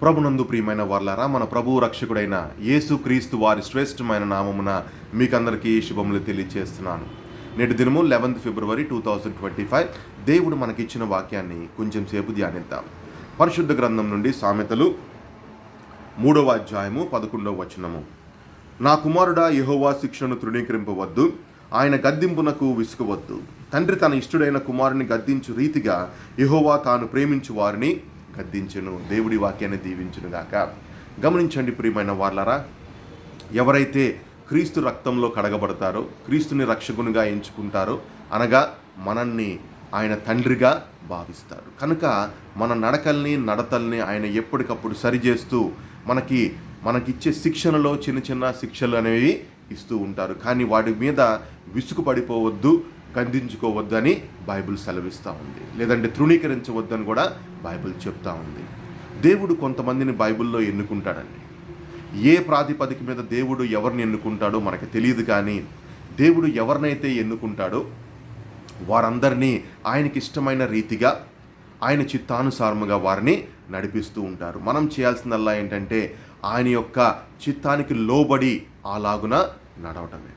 ప్రభునందు ప్రియమైన వార్లారా, మన ప్రభువు రక్షకుడైన యేసు క్రీస్తు వారి శ్రేష్టమైన నామమున మీకందరికీ శుభములు తెలియజేస్తున్నాను. నేటి దినము 11 ఫిబ్రవరి 2025 దేవుడు మనకిచ్చిన వాక్యాన్ని కొంచెం సేపు ధ్యానిద్దాం. పరిశుద్ధ గ్రంథం నుండి సామెతలు 3వ అధ్యాయము 11వ వచనము. నా కుమారుడా, యెహోవా శిక్షను తృణీకరింపవద్దు, ఆయన గద్దింపునకు విసుకవద్దు. తండ్రి తన ఇష్టుడైన కుమారుని గద్దించు రీతిగా యెహోవా తాను ప్రేమించు వారిని గద్దించును. దేవుడి వాక్యాన్ని దీవించునుగాక. గమనించండి ప్రియమైన వార్లారా, ఎవరైతే క్రీస్తు రక్తంలో కడగబడతారో, క్రీస్తుని రక్షకునిగా ఎంచుకుంటారో, అనగా మనల్ని ఆయన తండ్రిగా భావిస్తారు. కనుక మన నడతల్ని ఆయన ఎప్పటికప్పుడు సరిచేస్తూ మనకిచ్చే శిక్షణలో చిన్న చిన్న శిక్షలు అనేవి ఇస్తూ ఉంటారు. కానీ వాటి మీద విసుగు పడిపోవద్దు, గద్దించుకోవద్దు అని బైబిల్ సెలవిస్తూ ఉంది. లేదంటే తృణీకరించవద్దని కూడా బైబిల్ చెప్తా ఉంది. దేవుడు కొంతమందిని బైబిల్లో ఎన్నుకుంటాడండి. ఏ ప్రాతిపదిక మీద దేవుడు ఎవరిని ఎన్నుకుంటాడో మనకు తెలియదు. కానీ దేవుడు ఎవరినైతే ఎన్నుకుంటాడో వారందరినీ ఆయనకి ఇష్టమైన రీతిగా, ఆయన చిత్తానుసారముగా వారిని నడిపిస్తూ ఉంటారు. మనం చేయాల్సిందల్లా ఏంటంటే ఆయన యొక్క చిత్తానికి లోబడి అలాగున నడవటమే.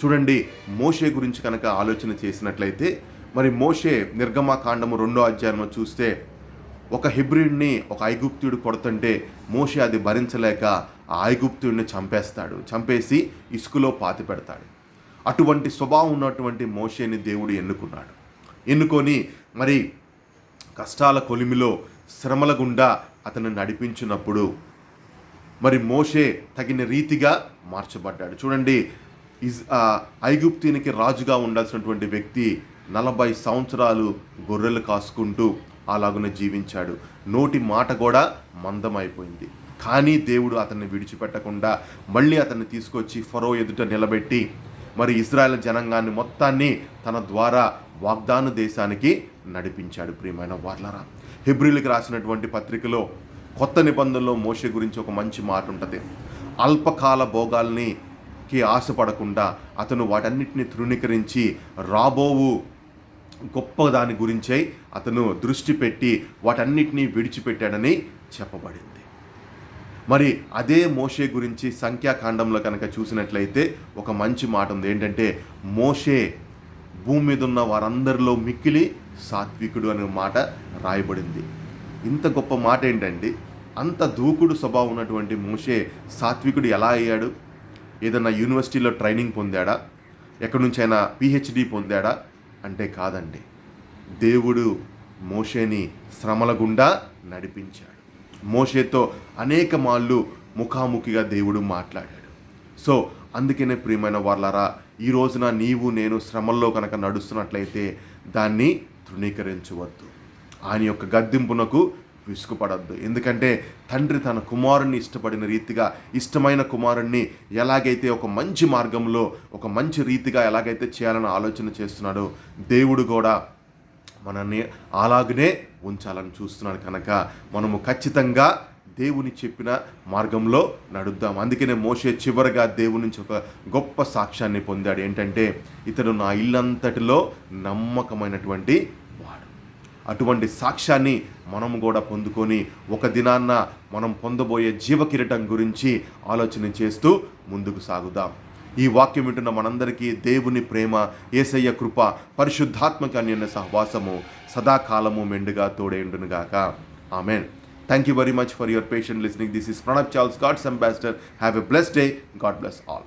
చూడండి, మోషే గురించి కనుక ఆలోచన చేసినట్లయితే, మరి మోషే నిర్గమకాండము 2వ అధ్యాయంలో చూస్తే ఒక హెబ్రీయుడిని ఒక ఐగుప్తుడు కొడుతుంటే మోషే అది భరించలేక ఆ ఐగుప్తుడిని చంపేసి ఇసుకలో పాతి పెడతాడు. అటువంటి స్వభావం ఉన్నటువంటి మోషేని దేవుడు ఎన్నుకొని మరి కష్టాల కొలిమిలో శ్రమల గుండా అతను నడిపించినప్పుడు మరి మోషే తగిన రీతిగా మార్చబడ్డాడు. చూడండి, ఐగుప్తునికి రాజుగా ఉండాల్సినటువంటి వ్యక్తి 40 సంవత్సరాలు గొర్రెలు కాసుకుంటూ అలాగున జీవించాడు. నోటి మాట కూడా మందమైపోయింది. కానీ దేవుడు అతన్ని విడిచిపెట్టకుండా మళ్ళీ అతన్ని తీసుకొచ్చి ఫరో ఎదుట నిలబెట్టి మరి ఇశ్రాయేల్ జనాంగాన్ని మొత్తాన్ని తన ద్వారా వాగ్దాన దేశానికి నడిపించాడు. ప్రియమైన వార్లారా, హెబ్రీయులకు రాసినటువంటి పత్రికలో కొత్త నిబంధనలో మోషే గురించి ఒక మంచి మాట ఉంటుంది. అల్పకాల భోగాల్నికి ఆశపడకుండా అతను వాటన్నిటిని తృణీకరించి రాబోవు గొప్ప దాని గురించే అతను దృష్టి పెట్టి వాటన్నిటినీ విడిచిపెట్టాడని చెప్పబడింది. మరి అదే మోషే గురించి సంఖ్యాకాండంలో కనుక చూసినట్లయితే ఒక మంచి మాట ఉంది. ఏంటంటే, మోషే భూమి మీద ఉన్న వారందరిలో మిక్కిలి సాత్వికుడు అనే మాట రాయబడింది. ఇంత గొప్ప మాట ఏంటండి! అంత దూకుడు స్వభావం ఉన్నటువంటి మోషే సాత్వికుడు ఎలా అయ్యాడు? ఏదన్నా యూనివర్సిటీలో ట్రైనింగ్ పొందాడా? ఎక్కడి నుంచి అయినా PhD పొందాడా అంటే కాదండి. దేవుడు మోషేని శ్రమల గుండా నడిపించాడు. మోషేతో అనేక మార్లు ముఖాముఖిగా దేవుడు మాట్లాడాడు. సో అందుకనే ప్రియమైన వార్లారా, ఈ రోజున నీవు నేను శ్రమల్లో కనుక నడుస్తున్నట్లయితే దాన్ని తృణీకరించవద్దు. ఆయన యొక్క గద్దింపునకు విసుగుపడద్దు. ఎందుకంటే తండ్రి తన కుమారుణ్ణి ఇష్టపడిన రీతిగా, ఇష్టమైన కుమారుణ్ణి ఎలాగైతే ఒక మంచి మార్గంలో ఒక మంచి రీతిగా ఎలాగైతే చేయాలని ఆలోచన చేస్తున్నాడో, దేవుడు కూడా మనల్ని అలాగనే ఉంచాలని చూస్తున్నాడు. కనుక మనము ఖచ్చితంగా దేవుని చెప్పిన మార్గంలో నడుద్దాం. అందుకనే మోషే చివరిగా దేవుని నుంచి ఒక గొప్ప సాక్ష్యాన్ని పొందాడు. ఏంటంటే, ఇతడు నా ఇల్లంతటిలో నమ్మకమైనటువంటి వాడు. అటువంటి సాక్ష్యాన్ని మనం కూడా పొందుకొని ఒక దినాన్న మనం పొందబోయే జీవకిరీటం గురించి ఆలోచన చేస్తూ ముందుకు సాగుదాం. ఈ వాక్యం వింటున్న మనందరికీ దేవుని ప్రేమ, యేసయ్య కృప, పరిశుద్ధాత్మక అన్యోన్య సహవాసము సదాకాలము మెండుగా తోడేండునుగాక. Amen. Thank you very much for your patient listening. This is Pranab Charles, God's ambassador. Have a blessed day. God bless all.